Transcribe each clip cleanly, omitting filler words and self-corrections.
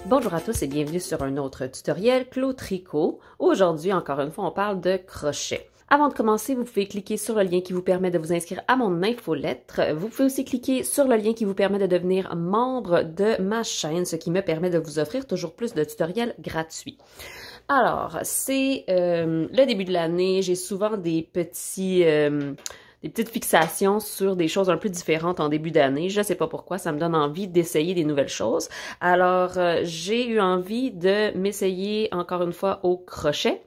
Bonjour à tous et bienvenue sur un autre tutoriel Clo Tricot. Aujourd'hui, encore une fois, on parle de crochet. Avant de commencer, vous pouvez cliquer sur le lien qui vous permet de vous inscrire à mon infolettre. Vous pouvez aussi cliquer sur le lien qui vous permet de devenir membre de ma chaîne, ce qui me permet de vous offrir toujours plus de tutoriels gratuits. Alors, c'est le début de l'année, j'ai souvent des petites fixations sur des choses un peu différentes en début d'année. Je ne sais pas pourquoi, ça me donne envie d'essayer des nouvelles choses. Alors, j'ai eu envie de m'essayer encore une fois au crochet.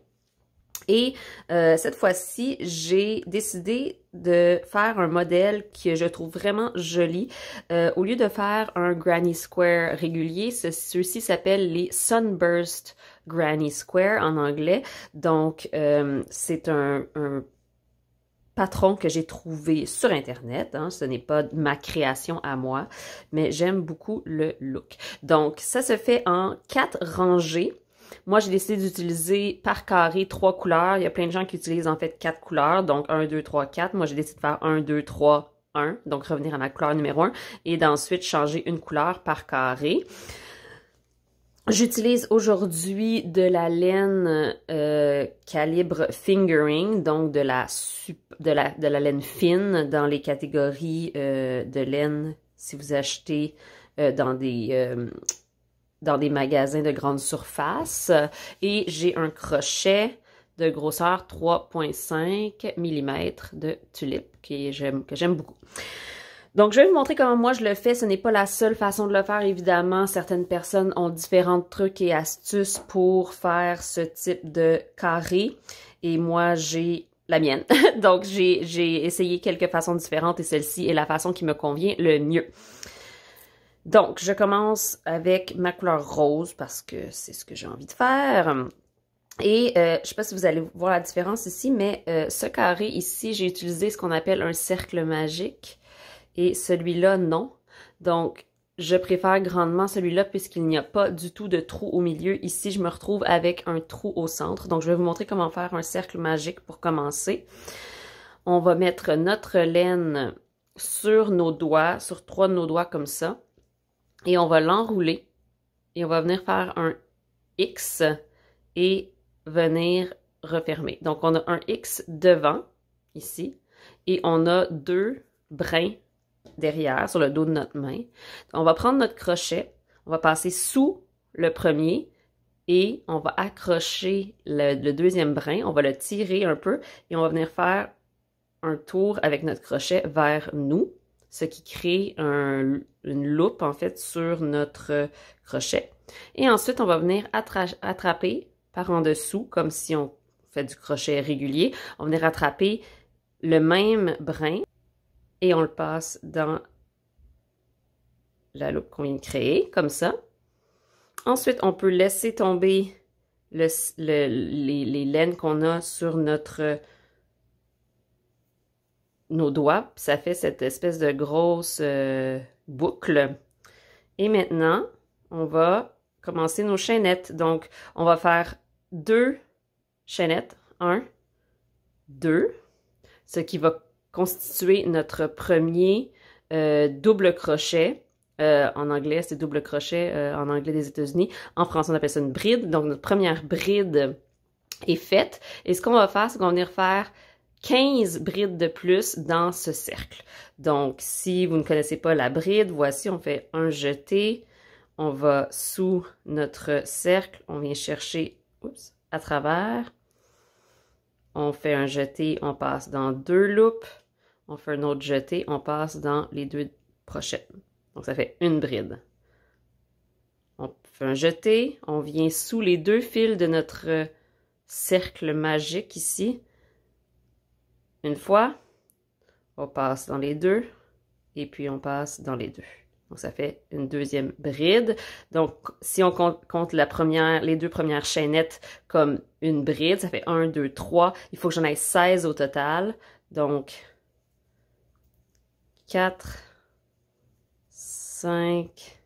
Et cette fois-ci, j'ai décidé de faire un modèle que je trouve vraiment joli. Au lieu de faire un granny square régulier, ceux-ci s'appellent les sunburst granny square en anglais. Donc, c'est un patron que j'ai trouvé sur Internet. Hein, ce n'est pas ma création à moi, mais j'aime beaucoup le look. Donc, ça se fait en 4 rangées. Moi, j'ai décidé d'utiliser par carré 3 couleurs. Il y a plein de gens qui utilisent en fait 4 couleurs, donc 1, 2, 3, 4. Moi, j'ai décidé de faire 1, 2, 3, 1, donc revenir à ma couleur numéro 1, et d'ensuite changer une couleur par carré. J'utilise aujourd'hui de la laine calibre fingering, donc de la laine fine dans les catégories de laine si vous achetez dans des magasins de grande surface. Et j'ai un crochet de grosseur 3,5 mm de tulipe que j'aime beaucoup. Donc, je vais vous montrer comment moi je le fais. Ce n'est pas la seule façon de le faire, évidemment. Certaines personnes ont différents trucs et astuces pour faire ce type de carré. Et moi, j'ai la mienne. Donc, j'ai essayé quelques façons différentes et celle-ci est la façon qui me convient le mieux. Donc, je commence avec ma couleur rose parce que c'est ce que j'ai envie de faire. Et je ne sais pas si vous allez voir la différence ici, mais ce carré ici, j'ai utilisé ce qu'on appelle un cercle magique. Et celui-là, non. Donc, je préfère grandement celui-là puisqu'il n'y a pas du tout de trou au milieu. Ici, je me retrouve avec un trou au centre. Donc, je vais vous montrer comment faire un cercle magique pour commencer. On va mettre notre laine sur nos doigts, sur 3 de nos doigts comme ça. Et on va l'enrouler. Et on va venir faire un X et venir refermer. Donc, on a un X devant, ici. Et on a 2 brins derrière, sur le dos de notre main. On va prendre notre crochet, on va passer sous le premier et on va accrocher le deuxième brin, on va le tirer un peu et on va venir faire un tour avec notre crochet vers nous, ce qui crée une loupe en fait sur notre crochet. Et ensuite, on va venir attraper par en dessous, comme si on fait du crochet régulier, on va venir attraper le même brin et on le passe dans la loupe qu'on vient de créer, comme ça. Ensuite, on peut laisser tomber les laines qu'on a sur nos doigts. Puis ça fait cette espèce de grosse boucle. Et maintenant, on va commencer nos chaînettes. Donc, on va faire 2 chaînettes. 1, 2, ce qui va constituer notre premier double crochet. En anglais, c'est double crochet en anglais des États-Unis. En français, on appelle ça une bride. Donc, notre première bride est faite. Et ce qu'on va faire, c'est qu'on va venir faire 15 brides de plus dans ce cercle. Donc, si vous ne connaissez pas la bride, voici, on fait un jeté. On va sous notre cercle. On vient chercher à travers. On fait un jeté, on passe dans 2 loupes. On fait un autre jeté, on passe dans les 2 prochaines. Donc, ça fait une bride. On fait un jeté, on vient sous les 2 fils de notre cercle magique ici. Une fois, on passe dans les 2 et puis on passe dans les 2. Donc, ça fait une deuxième bride. Donc, si on compte les 2 premières chaînettes comme une bride, ça fait 1, 2, 3. Il faut que j'en aille 16 au total. Donc, 4, 5,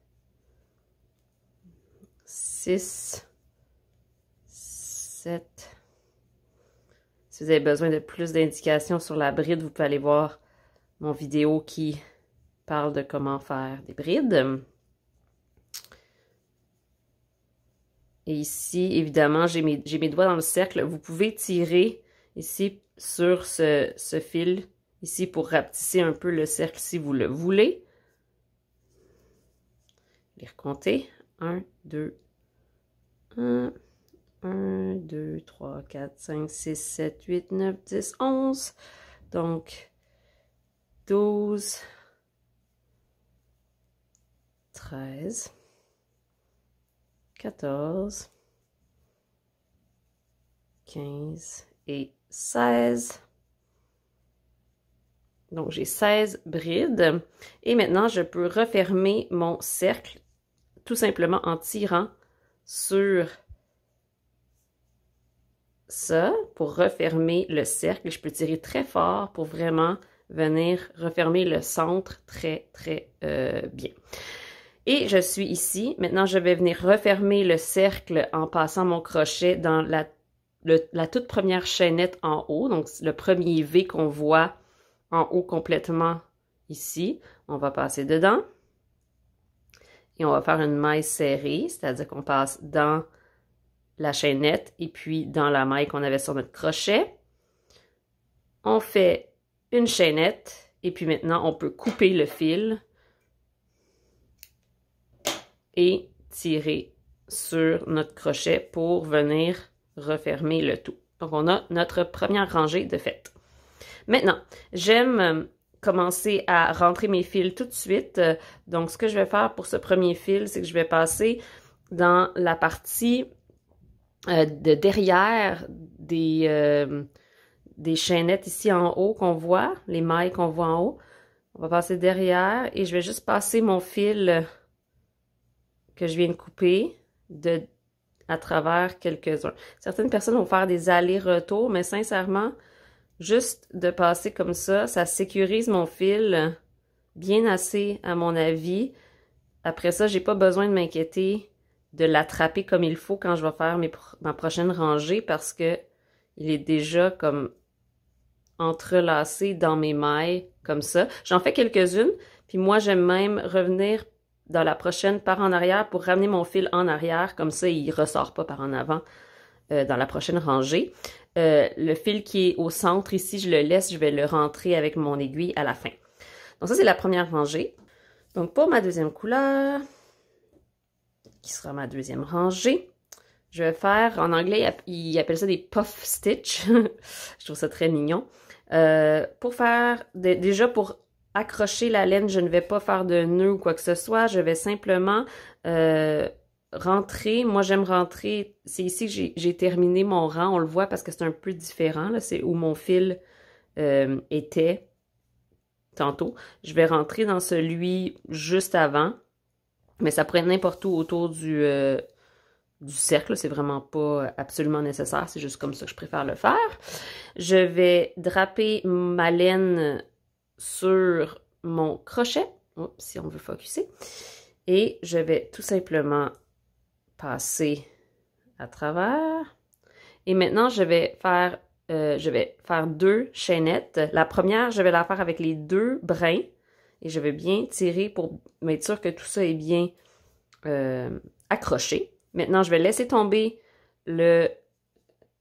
6, 7. Si vous avez besoin de plus d'indications sur la bride, vous pouvez aller voir mon vidéo qui parle de comment faire des brides. Et ici, évidemment, j'ai mes doigts dans le cercle. Vous pouvez tirer ici sur ce fil, ici pour rapetisser un peu le cercle si vous le voulez. Les recompter. 1, 2, 1, 1, 2, 3, 4, 5, 6, 7, 8, 9, 10, 11. Donc, 12, 13, 14, 15 et 16. Donc, j'ai 16 brides. Et maintenant, je peux refermer mon cercle tout simplement en tirant sur ça pour refermer le cercle. Je peux tirer très fort pour vraiment venir refermer le centre très, très bien. Et je suis ici. Maintenant, je vais venir refermer le cercle en passant mon crochet dans la toute première chaînette en haut. Donc, le premier V qu'on voit en haut complètement ici. On va passer dedans. Et on va faire une maille serrée, c'est-à-dire qu'on passe dans la chaînette et puis dans la maille qu'on avait sur notre crochet. On fait une chaînette et puis maintenant, on peut couper le fil et tirer sur notre crochet pour venir refermer le tout. Donc, on a notre première rangée de fait. Maintenant, j'aime commencer à rentrer mes fils tout de suite. Donc, ce que je vais faire pour ce premier fil, c'est que je vais passer dans la partie de derrière des chaînettes ici en haut qu'on voit, les mailles qu'on voit en haut. On va passer derrière et je vais juste passer mon fil que je viens de couper à travers quelques-uns. Certaines personnes vont faire des allers-retours, mais sincèrement, juste de passer comme ça sécurise mon fil bien assez à mon avis. Après ça, j'ai pas besoin de m'inquiéter de l'attraper comme il faut quand je vais faire ma prochaine rangée parce que il est déjà comme entrelacé dans mes mailles comme ça. J'en fais quelques-unes, puis moi j'aime même revenir dans la prochaine par en arrière pour ramener mon fil en arrière, comme ça il ressort pas par en avant dans la prochaine rangée. Le fil qui est au centre ici, je le laisse, je vais le rentrer avec mon aiguille à la fin. Donc ça, c'est la première rangée. Donc pour ma deuxième couleur, qui sera ma deuxième rangée, je vais faire, en anglais, ils appellent ça des puff stitch. Je trouve ça très mignon. Pour faire, déjà pour accrocher la laine, je ne vais pas faire de nœud ou quoi que ce soit. Je vais simplement rentrer. Moi, j'aime rentrer. C'est ici que j'ai terminé mon rang. On le voit parce que c'est un peu différent. Là, c'est où mon fil était tantôt. Je vais rentrer dans celui juste avant. Mais ça pourrait être n'importe où autour du cercle. C'est vraiment pas absolument nécessaire. C'est juste comme ça que je préfère le faire. Je vais draper ma laine sur mon crochet. Oups, si on veut focuser. Et je vais tout simplement passer à travers. Et maintenant, je vais faire deux chaînettes. La première, je vais la faire avec les deux brins. Et je vais bien tirer pour m'être sûr que tout ça est bien accroché. Maintenant, je vais laisser tomber le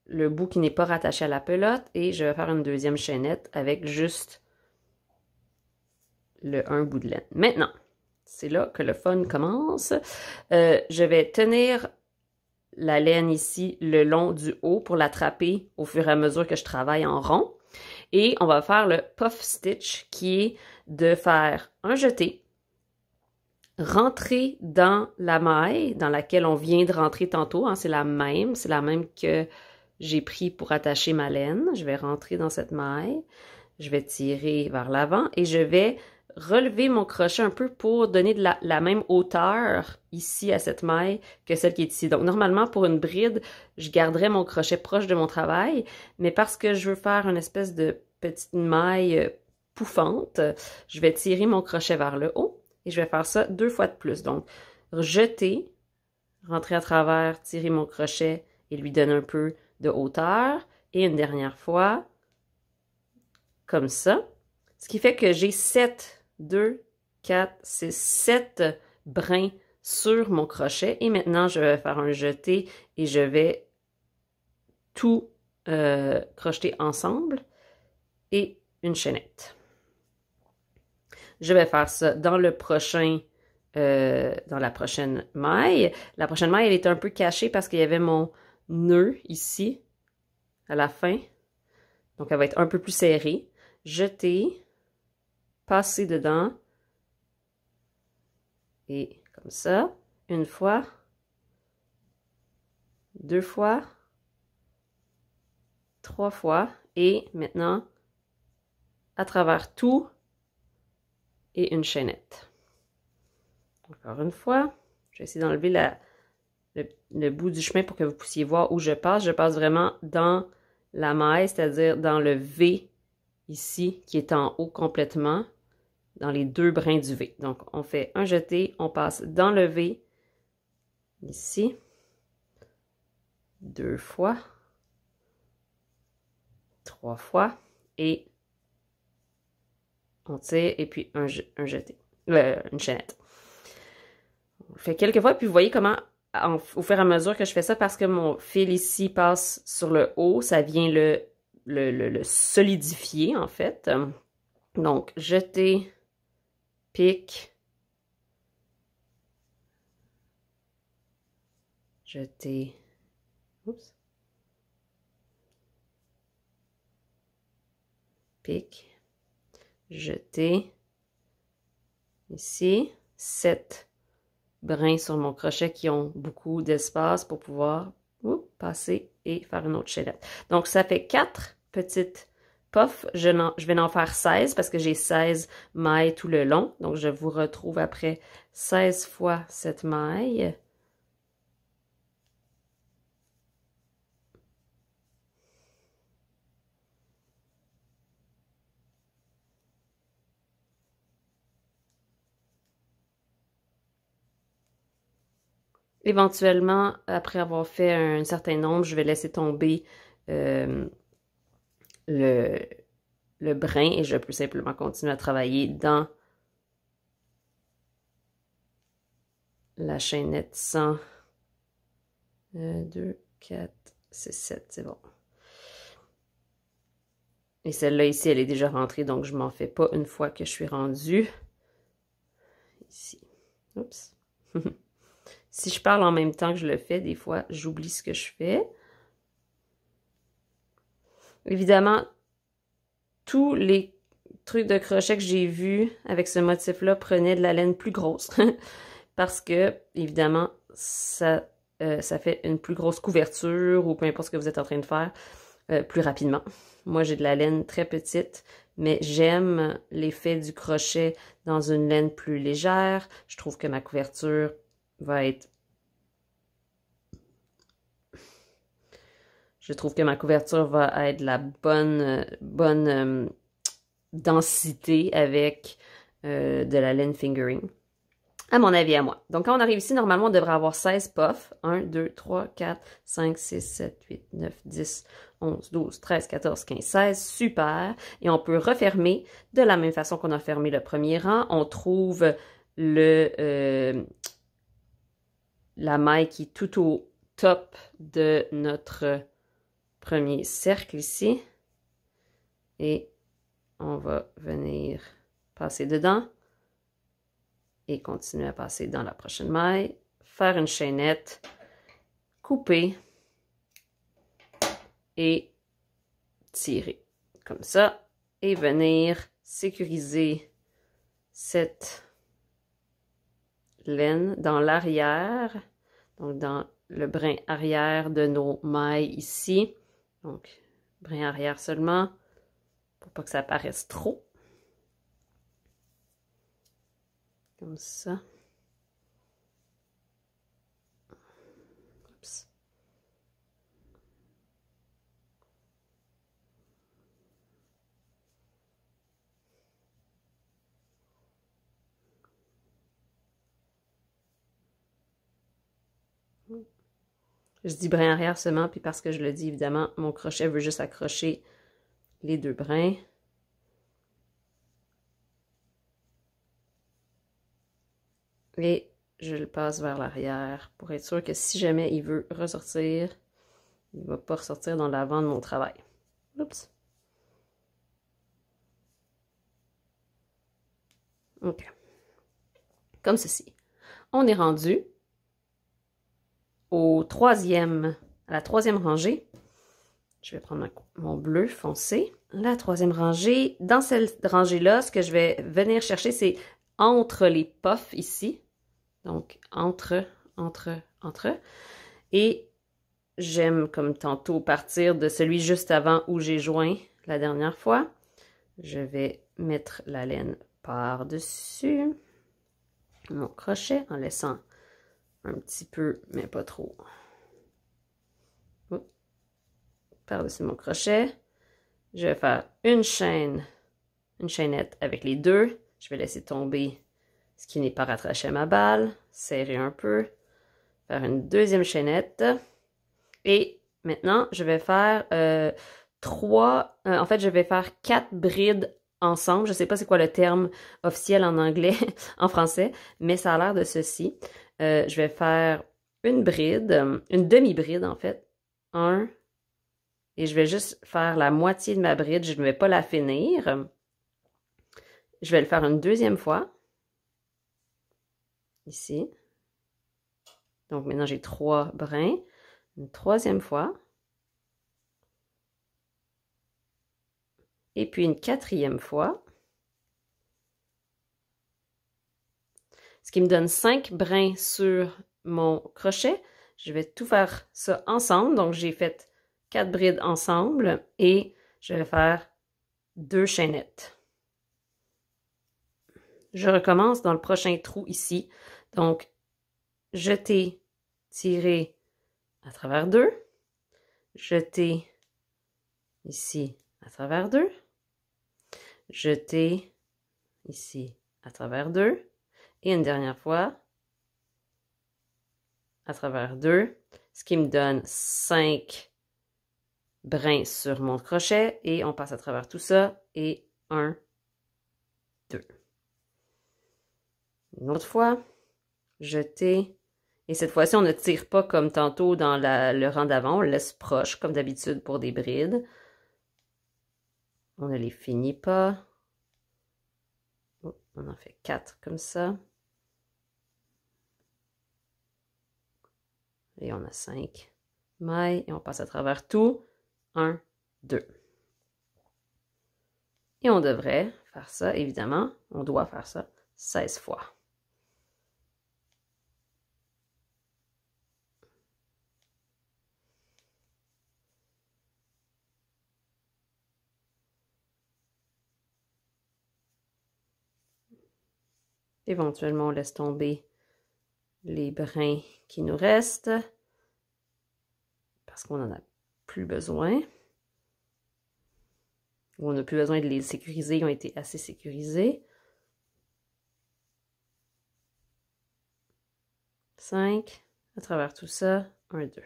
bout qui n'est pas rattaché à la pelote. Et je vais faire une deuxième chaînette avec juste un bout de laine. Maintenant, c'est là que le fun commence. Je vais tenir la laine ici le long du haut pour l'attraper au fur et à mesure que je travaille en rond. Et on va faire le puff stitch qui est de faire un jeté, rentrer dans la maille dans laquelle on vient de rentrer tantôt. Hein, c'est la même que j'ai pris pour attacher ma laine. Je vais rentrer dans cette maille, je vais tirer vers l'avant et je vais relever mon crochet un peu pour donner de la même hauteur ici à cette maille que celle qui est ici. Donc, normalement, pour une bride, je garderais mon crochet proche de mon travail, mais parce que je veux faire une espèce de petite maille pouffante, je vais tirer mon crochet vers le haut et je vais faire ça 2 fois de plus. Donc, jeter, rentrer à travers, tirer mon crochet et lui donner un peu de hauteur. Et une dernière fois, comme ça. Ce qui fait que j'ai 7 brins sur mon crochet. Et maintenant, je vais faire un jeté et je vais tout crocheter ensemble et une chaînette. Je vais faire ça dans le prochain, dans la prochaine maille. La prochaine maille, elle est un peu cachée parce qu'il y avait mon nœud ici, à la fin. Donc, elle va être un peu plus serrée. Jeter, passer dedans. Et comme ça, une fois, deux fois, trois fois. Et maintenant, à travers tout, et une chaînette. Encore une fois, je vais essayer d'enlever le bout du chemin pour que vous puissiez voir où je passe. Je passe vraiment dans la maille, c'est-à-dire dans le V ici, qui est en haut complètement, dans les deux brins du V. Donc, on fait un jeté, on passe dans le V, ici, deux fois, trois fois, et on tire, et puis un jeté, une chaînette. On le fait quelques fois, puis vous voyez comment, au fur et à mesure que je fais ça, parce que mon fil ici passe sur le haut, ça vient le solidifier, en fait. Donc, jeter, pique, jeter, oups, pique, jeter, ici, 7 brins sur mon crochet qui ont beaucoup d'espace pour pouvoir passer et faire une autre chaînette. Donc, ça fait 4 petites puffs. Je vais en faire 16 parce que j'ai 16 mailles tout le long. Donc, je vous retrouve après 16 fois cette maille. Éventuellement, après avoir fait un certain nombre, je vais laisser tomber le brin et je peux simplement continuer à travailler dans la chaînette 100. 2, 4, 6, 7, c'est bon. Et celle-là ici, elle est déjà rentrée, donc je m'en fais pas une fois que je suis rendue. Ici. Oups. Si je parle en même temps que je le fais, des fois, j'oublie ce que je fais. Évidemment, tous les trucs de crochet que j'ai vus avec ce motif-là prenaient de la laine plus grosse. Parce que, évidemment, ça fait une plus grosse couverture ou peu importe ce que vous êtes en train de faire plus rapidement. Moi, j'ai de la laine très petite, mais j'aime l'effet du crochet dans une laine plus légère. Je trouve que ma couverture va être... Je trouve que ma couverture va être la bonne densité avec de la laine fingering. À mon avis, à moi. Donc, quand on arrive ici, normalement, on devrait avoir 16 puffs. 1, 2, 3, 4, 5, 6, 7, 8, 9, 10, 11, 12, 13, 14, 15, 16. Super. Et on peut refermer de la même façon qu'on a fermé le premier rang. On trouve la maille qui est tout au top de notre premier cercle ici. Et on va venir passer dedans. Et continuer à passer dans la prochaine maille, faire une chaînette, couper et tirer comme ça et venir sécuriser cette laine dans l'arrière, donc dans le brin arrière de nos mailles ici, donc brin arrière seulement pour pas que ça apparaisse trop. Comme ça. Oups. Je dis brin arrière seulement, puis parce que je le dis, évidemment, mon crochet veut juste accrocher les deux brins. Et je le passe vers l'arrière pour être sûr que si jamais il veut ressortir, il ne va pas ressortir dans l'avant de mon travail. Oups. OK. Comme ceci. On est rendu à la troisième rangée. Je vais prendre mon bleu foncé. La troisième rangée. Dans cette rangée-là, ce que je vais venir chercher, c'est entre les puffs ici. Donc, entre. Et j'aime, comme tantôt, partir de celui juste avant où j'ai joint la dernière fois. Je vais mettre la laine par-dessus mon crochet en laissant un petit peu, mais pas trop. Par-dessus mon crochet. Je vais faire une chaînette avec les deux. Je vais laisser tomber ce qui n'est pas rattaché à ma balle, serrer un peu, faire une deuxième chaînette. Et maintenant, je vais faire en fait, je vais faire 4 brides ensemble. Je ne sais pas c'est quoi le terme officiel en anglais, en français, mais ça a l'air de ceci. Je vais faire une bride, une demi-bride en fait. Et je vais juste faire la moitié de ma bride. Je ne vais pas la finir. Je vais le faire une deuxième fois. Ici. Donc maintenant, j'ai 3 brins. Une troisième fois. Et puis une quatrième fois. Ce qui me donne 5 brins sur mon crochet. Je vais tout faire ça ensemble. Donc, j'ai fait 4 brides ensemble et je vais faire 2 chaînettes. Je recommence dans le prochain trou ici. Donc, jeter, tirer à travers 2. Jeter ici à travers 2. Jeter ici à travers 2. Et une dernière fois à travers 2, ce qui me donne 5 brins sur mon crochet. Et on passe à travers tout ça. Et 1, 2. Une autre fois, jeter. Et cette fois-ci, on ne tire pas comme tantôt dans le rang d'avant. On le laisse proche, comme d'habitude pour des brides. On ne les finit pas. Oh, on en fait 4 comme ça. Et on a 5 mailles. Et on passe à travers tout. 1, 2. Et on devrait faire ça, évidemment. On doit faire ça 16 fois. Éventuellement, on laisse tomber les brins qui nous restent parce qu'on n'en a plus besoin. Ou on n'a plus besoin de les sécuriser, ils ont été assez sécurisés. 5, à travers tout ça, 1, 2.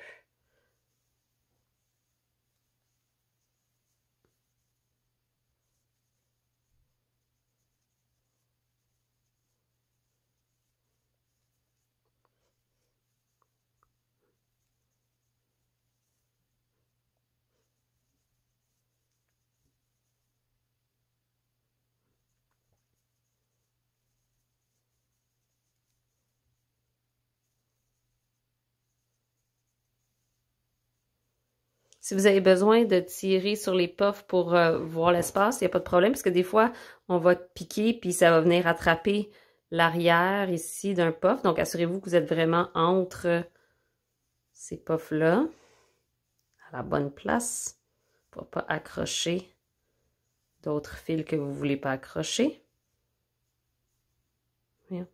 Si vous avez besoin de tirer sur les puffs pour voir l'espace, il n'y a pas de problème, parce que des fois, on va piquer, puis ça va venir attraper l'arrière ici d'un puff. Donc, assurez-vous que vous êtes vraiment entre ces puffs-là, à la bonne place, pour ne pas accrocher d'autres fils que vous ne voulez pas accrocher. Bien.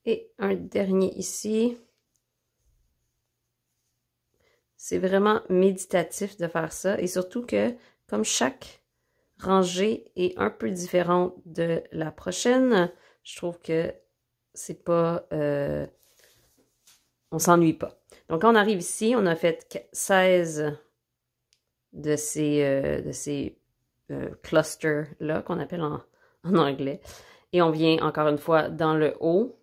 Et un dernier ici. C'est vraiment méditatif de faire ça. Et surtout que, comme chaque rangée est un peu différente de la prochaine, je trouve que c'est pas... on s'ennuie pas. Donc, quand on arrive ici, on a fait 16 de ces clusters-là, qu'on appelle en anglais. Et on vient, encore une fois, dans le haut,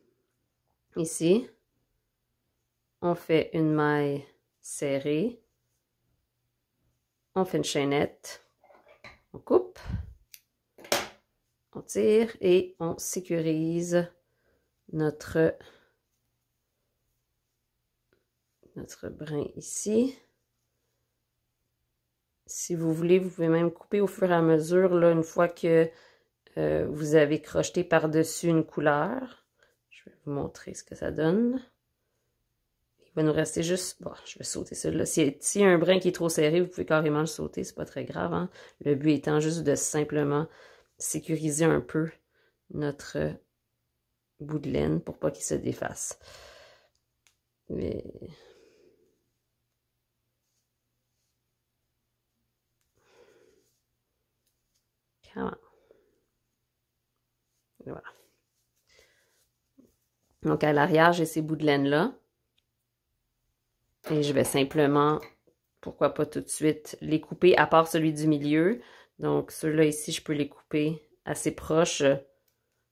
ici. On fait une maille serrée. On fait une chaînette. On coupe. On tire et on sécurise notre brin ici. Si vous voulez, vous pouvez même couper au fur et à mesure, là, une fois que vous avez crocheté par-dessus une couleur. Je vais vous montrer ce que ça donne. Il va nous rester juste... Bon, je vais sauter celui-là. S'il y a un brin qui est trop serré, vous pouvez carrément le sauter, c'est pas très grave. Hein? Le but étant juste de simplement sécuriser un peu notre bout de laine pour pas qu'il se défasse. Mais... Comment? Voilà. Donc, à l'arrière, j'ai ces bouts de laine-là. Et je vais simplement, pourquoi pas tout de suite, les couper, à part celui du milieu. Donc, ceux-là ici, je peux les couper assez proches,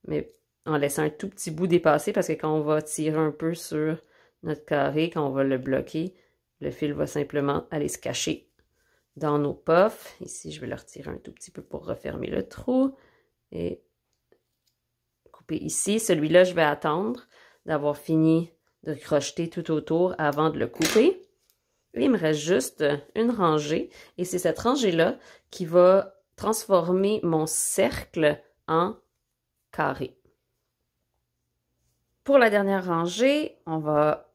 mais en laissant un tout petit bout dépasser, parce que quand on va tirer un peu sur notre carré, quand on va le bloquer, le fil va simplement aller se cacher dans nos puffs. Ici, je vais le retirer un tout petit peu pour refermer le trou. Et couper ici. Celui-là, je vais attendre d'avoir fini de crocheter tout autour avant de le couper. Et il me reste juste une rangée. Et c'est cette rangée-là qui va transformer mon cercle en carré. Pour la dernière rangée, on va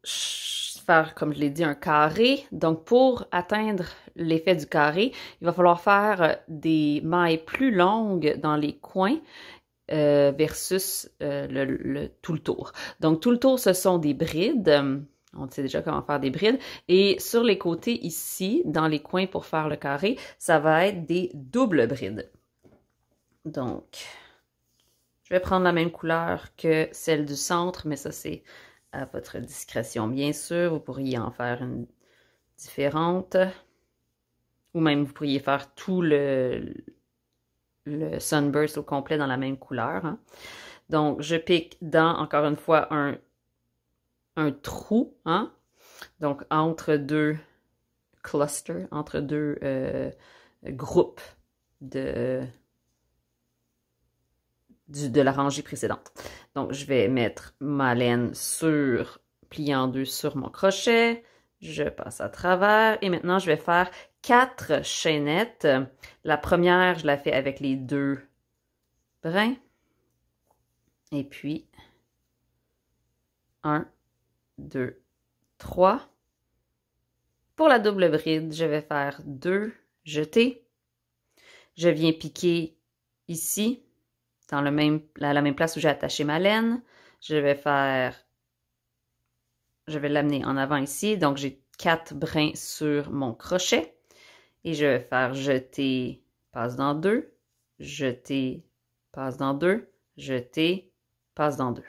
faire, comme je l'ai dit, un carré. Donc, pour atteindre l'effet du carré, il va falloir faire des mailles plus longues dans les coins versus tout le tour. Donc, tout le tour, ce sont des brides. On sait déjà comment faire des brides. Et sur les côtés ici, dans les coins pour faire le carré, ça va être des doubles brides. Donc, je vais prendre la même couleur que celle du centre, mais ça, c'est à votre discrétion. Bien sûr, vous pourriez en faire une différente. Ou même, vous pourriez faire tout le sunburst au complet dans la même couleur. Hein. Donc, je pique dans, encore une fois, un trou, hein? Donc, entre deux clusters, entre deux groupes de la rangée précédente. Donc, je vais mettre ma laine pliée en deux sur mon crochet. Je passe à travers et maintenant, je vais faire 4 chaînettes. La première, je la fais avec les 2 brins. Et puis, 1, 2, 3. Pour la double bride, je vais faire 2 jetés. Je viens piquer ici, dans la même place où j'ai attaché ma laine. Je vais l'amener en avant ici. Donc, j'ai 4 brins sur mon crochet. Et je vais faire jeter, passe dans 2, jeter, passe dans 2, jeter, passe dans 2.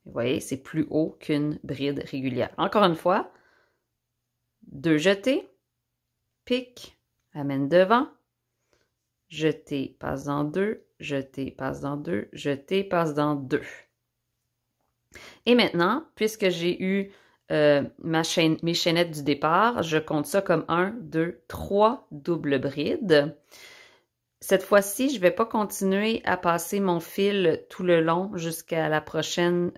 Vous voyez, c'est plus haut qu'une bride régulière. Encore une fois, 2 jetés, pique, amène devant, jeter, passe dans 2, jeter, passe dans 2, jeter, passe dans 2. Et maintenant, puisque j'ai eu mes chaînettes du départ, je compte ça comme 1, 2, 3 doubles brides. Cette fois-ci, je ne vais pas continuer à passer mon fil tout le long jusqu'à la prochaine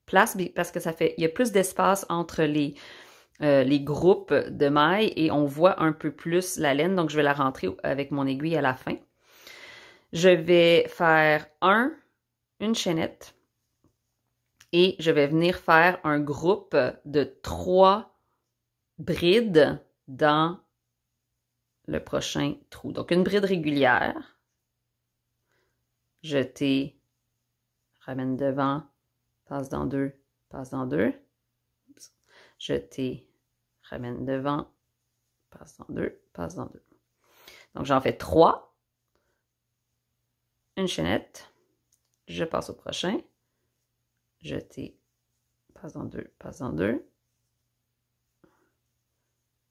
place parce que il y a plus d'espace entre les groupes de mailles et on voit un peu plus la laine, donc je vais la rentrer avec mon aiguille à la fin. Je vais faire une chaînette et je vais venir faire un groupe de 3 brides dans le prochain trou. Donc, une bride régulière, jeter, ramène devant, passe dans deux, passe dans deux, jeter, ramène devant, passe dans deux, passe dans deux. Donc j'en fais 3, une chaînette, je passe au prochain, jeter, passe dans deux, passe dans deux,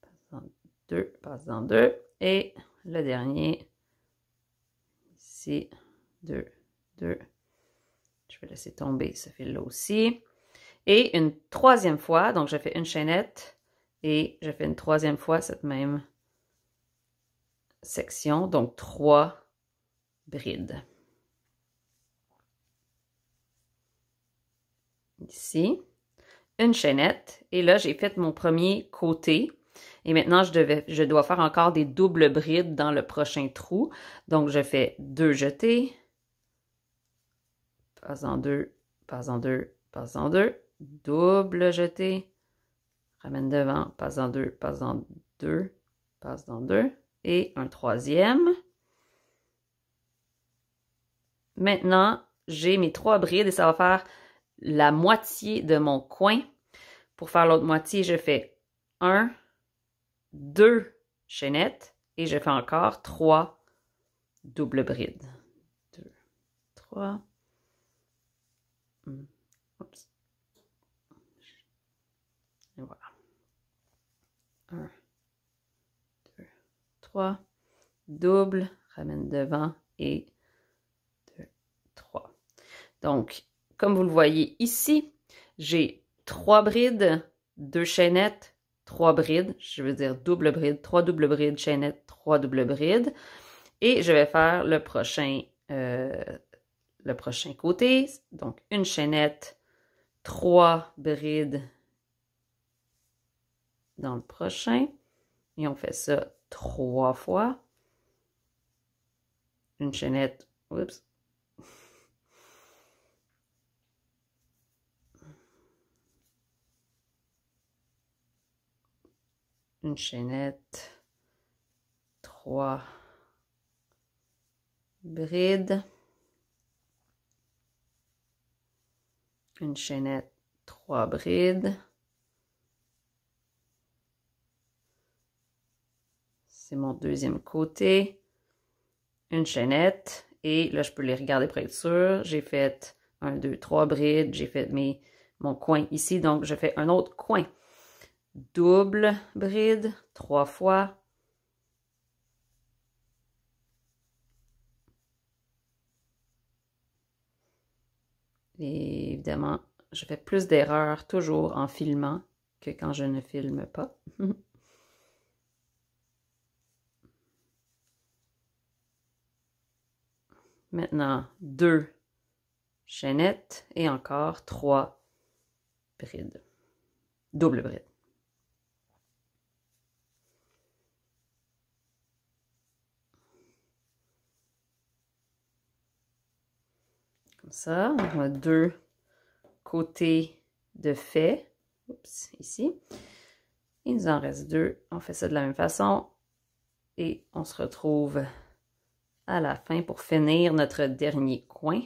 passe dans deux, passe dans deux, et le dernier, ici, 2, 2. Je vais laisser tomber ce fil-là aussi. Et une troisième fois, donc je fais une chaînette et je fais une troisième fois cette même section, donc 3 brides. Ici, une chaînette, et là j'ai fait mon premier côté. Et maintenant, je dois faire encore des doubles brides dans le prochain trou. Donc, je fais 2 jetés, passe en 2, passe en 2, passe en 2, double jeté, ramène devant, passe en 2, passe dans 2, passe dans 2, et un troisième. Maintenant, j'ai mes 3 brides et ça va faire la moitié de mon coin. Pour faire l'autre moitié, je fais 1, 2 chaînettes et je fais encore 3 doubles brides. 2, 3. Oups. Et voilà. 1, 2, 3. Double, ramène devant et 2, 3. Donc, comme vous le voyez ici, j'ai 3 brides, 2 chaînettes, 3 brides, je veux dire double bride, 3 double brides, chaînette, 3 double brides. Et je vais faire le prochain côté. Donc, une chaînette, 3 brides dans le prochain. Et on fait ça 3 fois. Une chaînette, oups. Une chaînette, 3 brides, une chaînette, 3 brides, c'est mon deuxième côté, une chaînette, et là je peux les regarder pour être sûr, j'ai fait 1, 2, 3 brides, j'ai fait mon coin ici, donc je fais un autre coin. Double bride, 3 fois. Et évidemment, je fais plus d'erreurs toujours en filmant que quand je ne filme pas. Maintenant, 2 chaînettes et encore 3 brides. Double bride. Comme ça, on a 2 côtés de fait. Oups, ici. Il nous en reste 2. On fait ça de la même façon. Et on se retrouve à la fin pour finir notre dernier coin.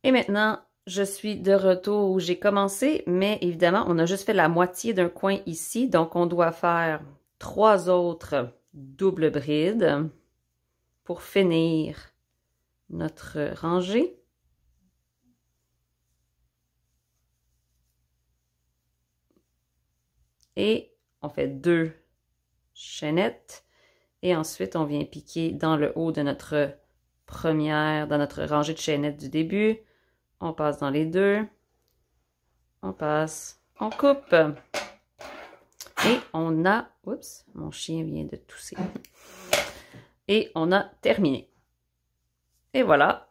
Et maintenant, je suis de retour où j'ai commencé, mais évidemment, on a juste fait la moitié d'un coin ici, donc on doit faire 3 autres doubles brides pour finir notre rangée. Et on fait 2 chaînettes et ensuite on vient piquer dans le haut de notre dans notre rangée de chaînettes du début. On passe dans les 2, on passe, on coupe. Et on a, oups, mon chien vient de tousser. Et on a terminé. Et voilà.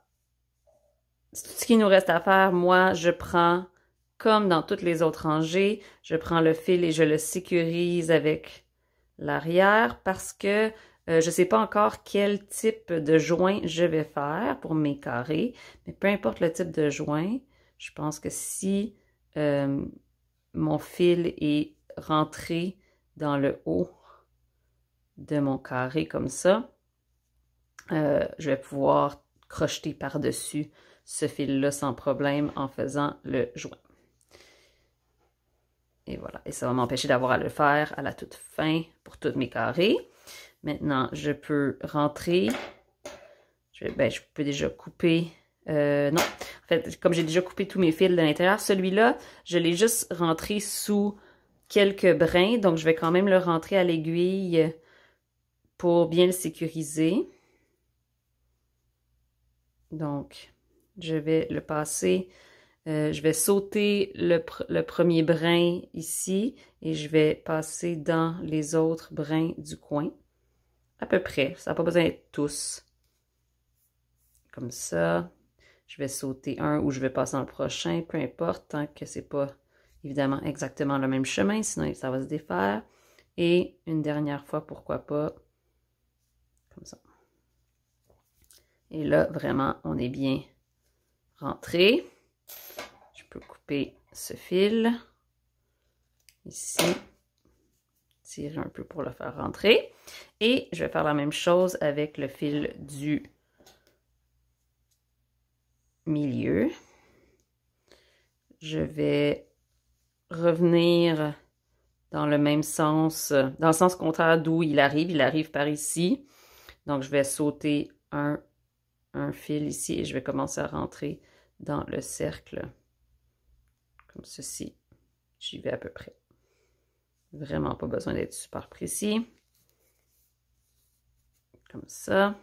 C'est tout ce qu'il nous reste à faire. Moi, je prends, comme dans toutes les autres rangées, je prends le fil et je le sécurise avec l'arrière parce que je ne sais pas encore quel type de joint je vais faire pour mes carrés. Mais peu importe le type de joint, Je pense que si mon fil est rentré dans le haut de mon carré comme ça, je vais pouvoir crocheter par-dessus ce fil-là sans problème en faisant le joint. Et voilà, et ça va m'empêcher d'avoir à le faire à la toute fin pour tous mes carrés. Maintenant, je peux rentrer. Je peux déjà couper. Non, en fait, comme j'ai déjà coupé tous mes fils de l'intérieur, celui-là, je l'ai juste rentré sous quelques brins. Donc, je vais quand même le rentrer à l'aiguille pour bien le sécuriser. Donc, je vais le passer. Je vais sauter le premier brin ici et je vais passer dans les autres brins du coin. À peu près, ça n'a pas besoin d'être tous. Comme ça, je vais sauter un ou je vais passer dans le prochain, peu importe, tant que c'est pas évidemment exactement le même chemin, sinon ça va se défaire. Et une dernière fois, pourquoi pas, comme ça. Et là, vraiment, on est bien rentré. Je peux couper ce fil ici, tirer un peu pour le faire rentrer. Et je vais faire la même chose avec le fil du milieu. Je vais revenir dans le même sens, dans le sens contraire d'où il arrive. Il arrive par ici. Donc, je vais sauter un fil ici et je vais commencer à rentrer dans le cercle comme ceci. J'y vais à peu près. Vraiment pas besoin d'être super précis. Comme ça.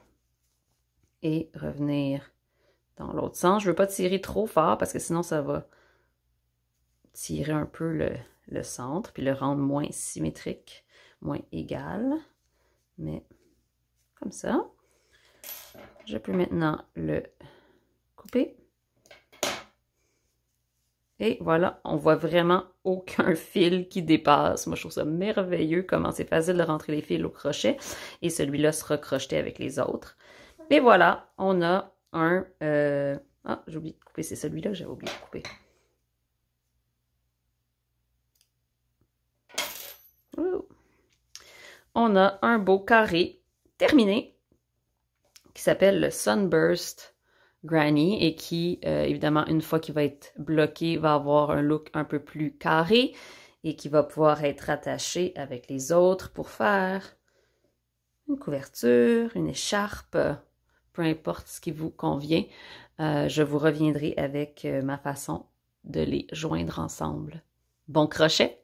Et revenir dans l'autre sens. Je ne veux pas tirer trop fort parce que sinon ça va tirer un peu le centre puis le rendre moins symétrique, moins égal. Mais comme ça. Je peux maintenant le couper. Et voilà, on voit vraiment aucun fil qui dépasse. Moi, je trouve ça merveilleux comment c'est facile de rentrer les fils au crochet. Et celui-là sera crocheté avec les autres. Et voilà, on a un... Ah, j'ai oublié de couper, c'est celui-là que j'avais oublié de couper. Ouh. On a un beau carré terminé qui s'appelle le Sunburst Granny et qui, évidemment, une fois qu'il va être bloqué, va avoir un look un peu plus carré et qui va pouvoir être attaché avec les autres pour faire une couverture, une écharpe, peu importe ce qui vous convient. Je vous reviendrai avec ma façon de les joindre ensemble. Bon crochet!